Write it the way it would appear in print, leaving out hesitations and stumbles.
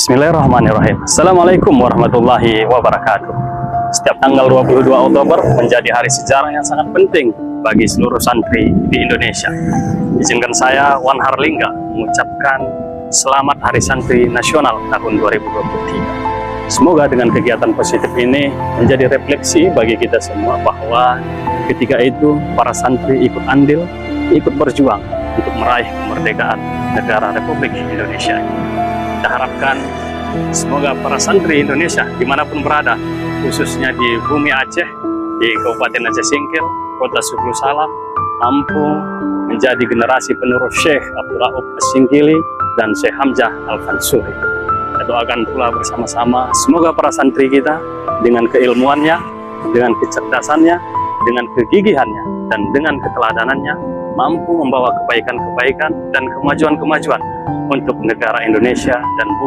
Bismillahirrahmanirrahim. Assalamualaikum warahmatullahi wabarakatuh. Setiap tanggal 22 Oktober menjadi hari sejarah yang sangat penting bagi seluruh santri di Indonesia. Izinkan saya, Wan Harlingga, mengucapkan selamat Hari Santri Nasional tahun 2023. Semoga dengan kegiatan positif ini menjadi refleksi bagi kita semua bahwa ketika itu para santri ikut andil, ikut berjuang untuk meraih kemerdekaan negara Republik Indonesia. Kita harapkan semoga para santri Indonesia dimanapun berada, khususnya di bumi Aceh, di Kabupaten Aceh Singkil, Kota Suglu Salam, mampu menjadi generasi penerus Syekh Abdul Rauf As-Singkili dan Syekh Hamzah Al-Fansuri. Kita doakan pula bersama-sama semoga para santri kita dengan keilmuannya, dengan kecerdasannya, dengan kegigihannya, dan dengan keteladanannya mampu membawa kebaikan-kebaikan dan kemajuan-kemajuan untuk negara Indonesia dan